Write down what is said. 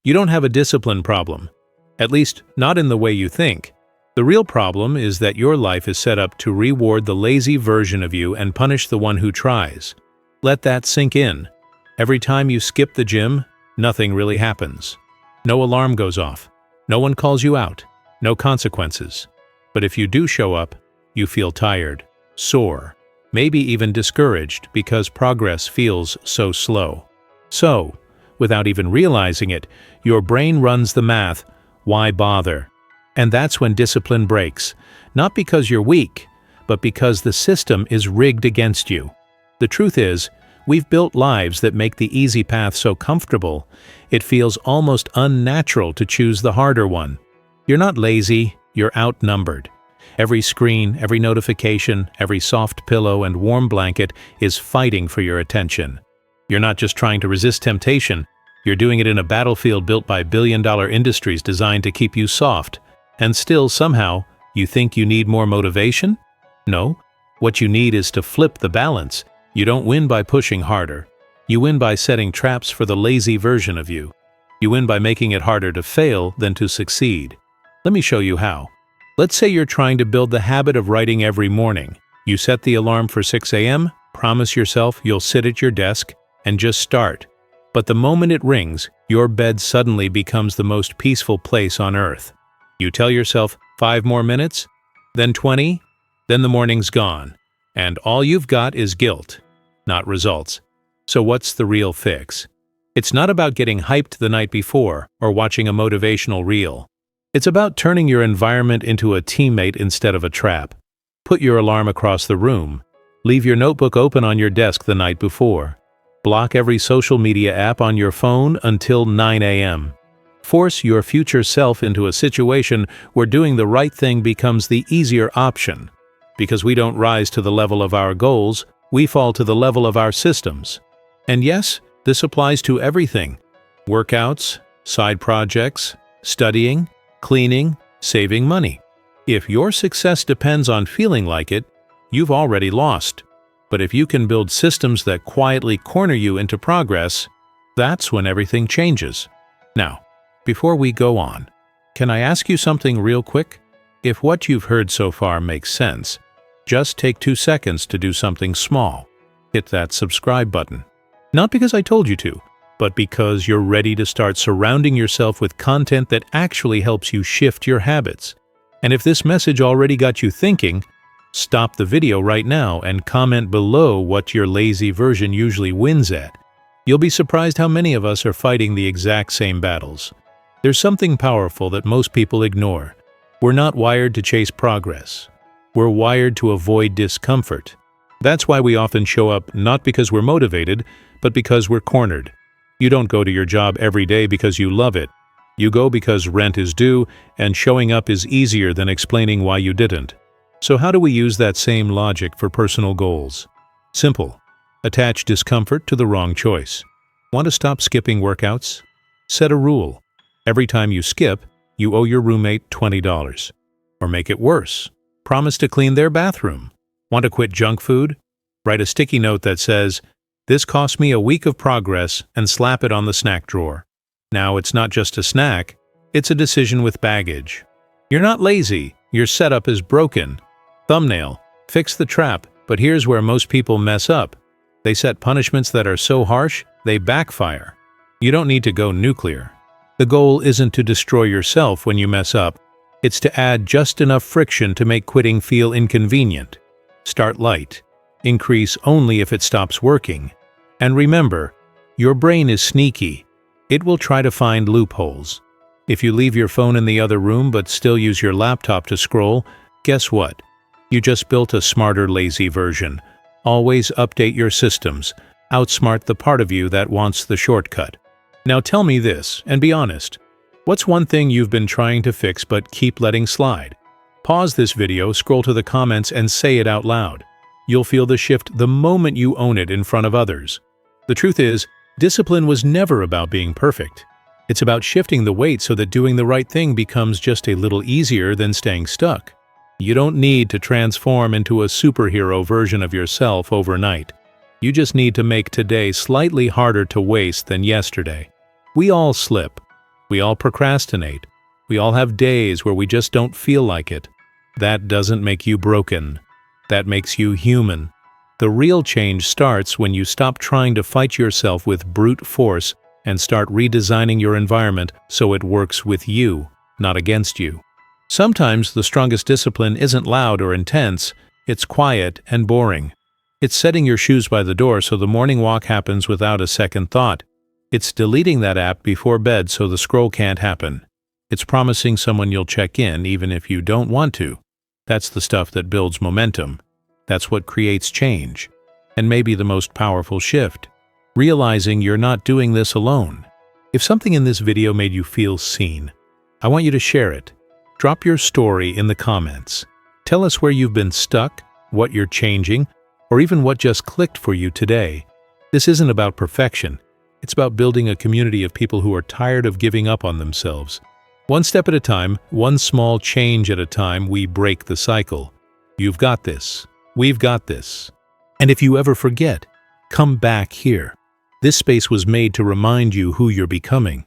You don't have a discipline problem. At least, not in the way you think. The real problem is that your life is set up to reward the lazy version of you and punish the one who tries. Let that sink in. Every time you skip the gym, nothing really happens. No alarm goes off. No one calls you out. No consequences. But if you do show up, you feel tired, sore, maybe even discouraged because progress feels so slow. So, without even realizing it, your brain runs the math, why bother? And that's when discipline breaks, not because you're weak, but because the system is rigged against you. The truth is, we've built lives that make the easy path so comfortable, it feels almost unnatural to choose the harder one. You're not lazy, you're outnumbered. Every screen, every notification, every soft pillow and warm blanket is fighting for your attention. You're not just trying to resist temptation, you're doing it in a battlefield built by billion-dollar industries designed to keep you soft. And still, somehow, you think you need more motivation? No. What you need is to flip the balance. You don't win by pushing harder. You win by setting traps for the lazy version of you. You win by making it harder to fail than to succeed. Let me show you how. Let's say you're trying to build the habit of writing every morning. You set the alarm for 6 a.m., promise yourself you'll sit at your desk, and just start. But the moment it rings, your bed suddenly becomes the most peaceful place on earth. You tell yourself 5 more minutes, then 20, then the morning's gone, and all you've got is guilt, not results. So what's the real fix? It's not about getting hyped the night before or watching a motivational reel. It's about turning your environment into a teammate instead of a trap. Put your alarm across the room. Leave your notebook open on your desk the night before. Block every social media app on your phone until 9 a.m. Force your future self into a situation where doing the right thing becomes the easier option. Because we don't rise to the level of our goals, we fall to the level of our systems. And yes, this applies to everything. Workouts, side projects, studying, cleaning, saving money. If your success depends on feeling like it, you've already lost. But if you can build systems that quietly corner you into progress, that's when everything changes. Now, before we go on, can I ask you something real quick? If what you've heard so far makes sense, just take 2 seconds to do something small. Hit that subscribe button. Not because I told you to, but because you're ready to start surrounding yourself with content that actually helps you shift your habits. And if this message already got you thinking, stop the video right now and comment below what your lazy version usually wins at. You'll be surprised how many of us are fighting the exact same battles. There's something powerful that most people ignore. We're not wired to chase progress. We're wired to avoid discomfort. That's why we often show up not because we're motivated, but because we're cornered. You don't go to your job every day because you love it. You go because rent is due, and showing up is easier than explaining why you didn't. So how do we use that same logic for personal goals? Simple. Attach discomfort to the wrong choice. Want to stop skipping workouts? Set a rule. Every time you skip, you owe your roommate $20. Or make it worse. Promise to clean their bathroom. Want to quit junk food? Write a sticky note that says, "This cost me a week of progress," and slap it on the snack drawer. Now it's not just a snack, it's a decision with baggage. You're not lazy, your setup is broken. Thumbnail, fix the trap, but here's where most people mess up. They set punishments that are so harsh, they backfire. You don't need to go nuclear. The goal isn't to destroy yourself when you mess up. It's to add just enough friction to make quitting feel inconvenient. Start light. Increase only if it stops working. And remember, your brain is sneaky. It will try to find loopholes. If you leave your phone in the other room but still use your laptop to scroll, guess what? You just built a smarter, lazy version. Always update your systems. Outsmart the part of you that wants the shortcut. Now tell me this, and be honest. What's one thing you've been trying to fix but keep letting slide? Pause this video, scroll to the comments, and say it out loud. You'll feel the shift the moment you own it in front of others. The truth is, discipline was never about being perfect. It's about shifting the weight so that doing the right thing becomes just a little easier than staying stuck. You don't need to transform into a superhero version of yourself overnight. You just need to make today slightly harder to waste than yesterday. We all slip. We all procrastinate. We all have days where we just don't feel like it. That doesn't make you broken. That makes you human. The real change starts when you stop trying to fight yourself with brute force and start redesigning your environment so it works with you, not against you. Sometimes the strongest discipline isn't loud or intense, it's quiet and boring. It's setting your shoes by the door so the morning walk happens without a second thought. It's deleting that app before bed so the scroll can't happen. It's promising someone you'll check in even if you don't want to. That's the stuff that builds momentum. That's what creates change. And maybe the most powerful shift. Realizing you're not doing this alone. If something in this video made you feel seen, I want you to share it. Drop your story in the comments. Tell us where you've been stuck, what you're changing, or even what just clicked for you today. This isn't about perfection. It's about building a community of people who are tired of giving up on themselves. One step at a time, one small change at a time, we break the cycle. You've got this. We've got this. And if you ever forget, come back here. This space was made to remind you who you're becoming.